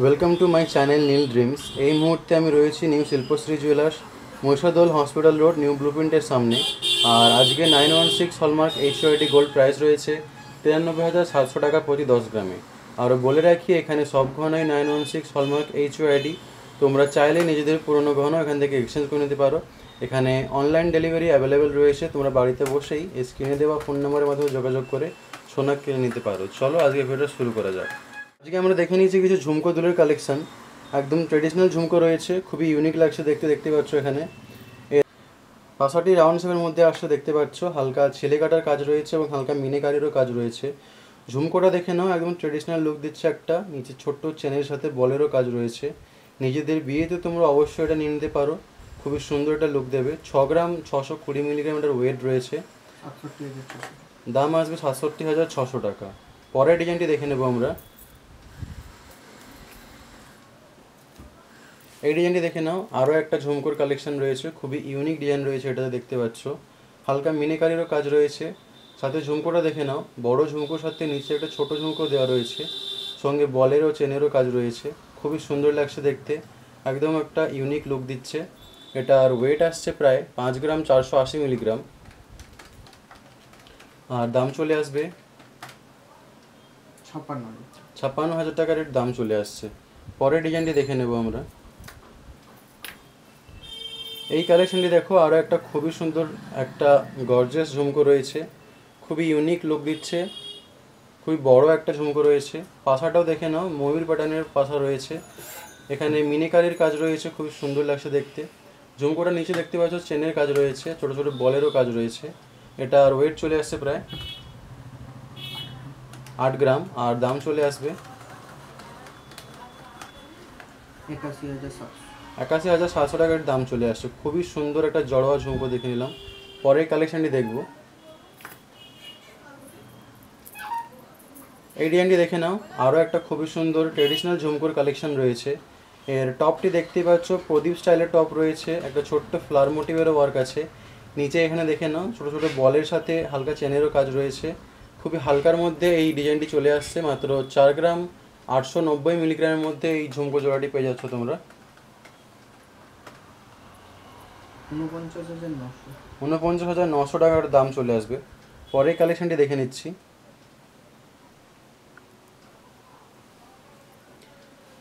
Welcome to my channel Neel dreams. এই মুহূর্তে আমি রয়েছি new Shilpashree jewellers, Mahishadal hospital road, new ব্লুপ্রিন্টের সামনে। আর আজকে 916 হলমার্ক এইচওআইডি গোল্ড প্রাইস রয়েছে 93,700 টাকা প্রতি 10 গ্রামে। আরও বলে রাখি, এখানে সব গহনাই 916 হলমার্ক এইচওআইডি। তোমরা চাইলে নিজেদের পুরনো গহনা এখান থেকে এক্সচেঞ্জ করে নিতে পারো। এখানে অনলাইন ডেলিভারি অ্যাভেলেবেল রয়েছে। তোমরা বাড়িতে বসেই স্ক্রিনে দেওয়া ফোন নম্বরের মাধ্যমে যোগাযোগ করে সোনা কিনে নিতে পারো। চলো আজকে ভিডিওটা শুরু করা যাক। আজকে আমরা দেখে নিয়েছি কিছু ঝুমকো দুলের কালেকশন। একদম ট্রেডিশনাল ঝুমকো রয়েছে, খুবই ইউনিক লাগছে দেখতে পাচ্ছ। এখানে পাশাটি রাউন্ড শেপের মধ্যে আসছে, দেখতে পাচ্ছ। হালকা ছেলে কাটার কাজ রয়েছে এবং হালকা মিনেকারিরও কাজ রয়েছে। ঝুমকোটা দেখে নাও, একদম ট্রেডিশনাল লুক দিচ্ছে। একটা নিচে ছোট্ট চেনের সাথে বলেরও কাজ রয়েছে। নিজেদের বিয়েতে তোমরা অবশ্যই এটা নিয়ে নিতে পারো, খুবই সুন্দর একটা লুক দেবে। 6 গ্রাম 620 মিলিগ্রাম এটার ওয়েট রয়েছে। দাম আসবে 67,600 টাকা। পরের ডিজাইনটি দেখে নেবো আমরা। এই ডিজাইনটি দেখে নাও, আরও একটা ঝুমকোর কালেকশন রয়েছে, খুবই ইউনিক ডিজাইন রয়েছে এটাতে, দেখতে পাচ্ছ। হালকা মিনিকারিরও কাজ রয়েছে। সাথে ঝুমকোটা দেখে নাও, বড় ঝুমকোর সাথে নিচে একটা ছোট ঝুমকো দেওয়া রয়েছে, সঙ্গে বলেরও চেনেরও কাজ রয়েছে। খুবই সুন্দর লাগছে দেখতে, একদম একটা ইউনিক লুক দিচ্ছে। এটার ওয়েট আসছে প্রায় 5 গ্রাম 480 মিলিগ্রাম। আর দাম চলে আসবে 56,000 টাকার এর দাম চলে আসছে। পরের ডিজাইনটি দেখে নেব আমরা। এই কালেকশনটি দেখো, আরও একটা খুবই সুন্দর একটা গর্জিয়াস ঝুমকো রয়েছে, খুবই ইউনিক লুক দিচ্ছে। খুবই বড় একটা ঝুমকো রয়েছে। পাশাটাও দেখে নাও, ময়ূর প্যাটার্নের পাশা রয়েছে। এখানে মিনিকারির কাজ রয়েছে, খুবই সুন্দর লাগছে দেখতে। ঝুমকোটা নিচে দেখতে পাচ্ছ চেনের কাজ রয়েছে, ছোট ছোট বলেরও কাজ রয়েছে। এটার ওয়েট চলে আসছে প্রায় 8 গ্রাম। আর দাম চলে আসবে 81,700 টাকার দাম চলে আসছে। খুবই সুন্দর একটা জড়োয়া ঝুমকো দেখে নিলাম। পরের কালেকশনটি দেখব। এই ডিজাইনটি দেখে নাও, আরও একটা খুবই সুন্দর ট্রেডিশনাল ঝুমকোর কালেকশন রয়েছে। এর টপটি দেখতেই পাচ্ছ, প্রদীপ স্টাইলের টপ রয়েছে, একটা ছোট্ট ফ্লাওয়ার মোটিভেরও ওয়ার্ক আছে। নিচে এখানে দেখে নাও, ছোটো ছোটো বলের সাথে হালকা চেনেরও কাজ রয়েছে। খুবই হালকার মধ্যে এই ডিজাইনটি চলে আসছে। মাত্র 4 গ্রাম 890 মিলিগ্রামের মধ্যে এই ঝুমকো জোড়াটি পেয়ে যাচ্ছ তোমরা 49,900 টাকার দাম চলে আসবে। পরের কালেকশনটি দেখে নিচ্ছি।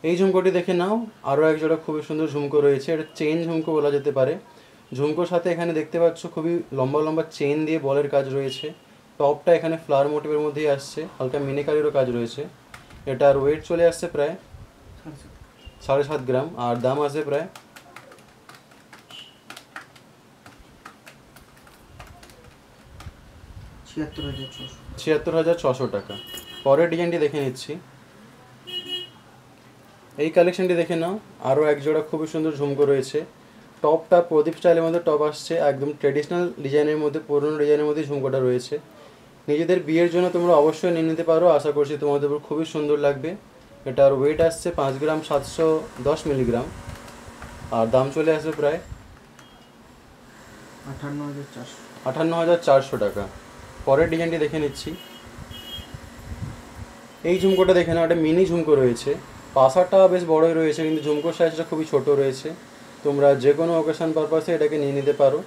এই ঝুমকোটি দেখে নাও, আরও এক জোড়া খুবই সুন্দর ঝুমকো রয়েছে। এটা চেন ঝুমকো বলা যেতে পারে। ঝুমকোর সাথে এখানে দেখতে পাচ্ছ খুবই লম্বা লম্বা চেন দিয়ে বলের কাজ রয়েছে। টপটা এখানে ফ্লাওয়ার মোটিভের মধ্যেই আসছে, হালকা মিনিকারিরও কাজ রয়েছে। এটার ওয়েট চলে আসছে প্রায় 7.5 গ্রাম। আর দাম আসবে প্রায় 76,600 টাকা। পরের ডিজাইনটি দেখে নিচ্ছি। এই কালেকশনটি দেখে নাও, আরও এক জোড়া খুবই সুন্দর ঝুমকো রয়েছে। টপটা প্রদীপ স্টাইলের মধ্যে টপ আসছে, একদম ট্রেডিশনাল ডিজাইনের মধ্যে, পুরনো ডিজাইনের মধ্যে ঝুমকোটা রয়েছে। নিজেদের বিয়ের জন্য তোমরা অবশ্যই নিয়ে নিতে পারো, আশা করছি তোমাদের উপর খুবই সুন্দর লাগবে। এটার ওয়েট আসছে 5 গ্রাম 710 মিলিগ্রাম। আর দাম চলে আসবে প্রায় 58,400 টাকা। পরের ডিজাইনটি দেখে নিচ্ছি। এই ঝুমকোটা দেখে নাও, একটা মিনি ঝুমকো রয়েছে। পাশাটা বেশ বড়ই রয়েছে, কিন্তু ঝুমকোর সাইজটা খুবই ছোট রয়েছে। তোমরা যে কোনো অকেশন পারপাসে এটাকে নিয়ে নিতে পারো।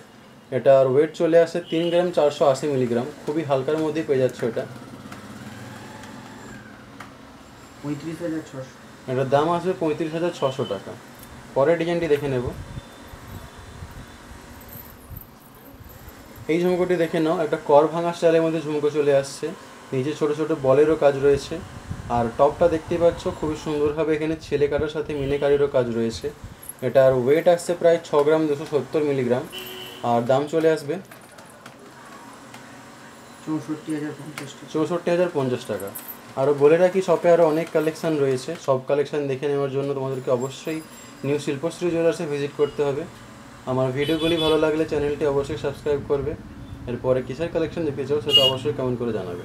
এটার ওয়েট চলে আসে 3 গ্রাম 480 মিলিগ্রাম। খুবই হালকার মধ্যেই পেয়ে যাচ্ছে এটা। 35,600। এটার দাম আসবে 35,600 টাকা। পরের ডিজাইনটি দেখে নেব। এই ঝুমকোটি দেখে নাও, একটা কর ভাঙা স্টাইলের মধ্যে ঝুমকো চলে আসছে। নিচে ছোট ছোট বলেরও কাজ রয়েছে। আর টপটা দেখতেই পাচ্ছ, খুবই সুন্দরভাবে এখানে ছেলে কাটার সাথে মিনেকারিরও কাজ রয়েছে। এটার ওয়েট আসছে প্রায় 6 গ্রাম 270 মিলিগ্রাম। আর দাম চলে আসবে 64,050 টাকা। আরও বলে রাখি, শপে আরও অনেক কালেকশান রয়েছে। সব কালেকশান দেখে নেওয়ার জন্য তোমাদেরকে অবশ্যই নিউ শিল্পশ্রী জুয়েলার্সে ভিজিট করতে হবে। আমার ভিডিওগুলি ভালো লাগলে চ্যানেলটি অবশ্যই সাবস্ক্রাইব করবে। এরপরে কিসের কালেকশন দেখতে চাও সেটা অবশ্যই কমেন্ট করে জানাবে।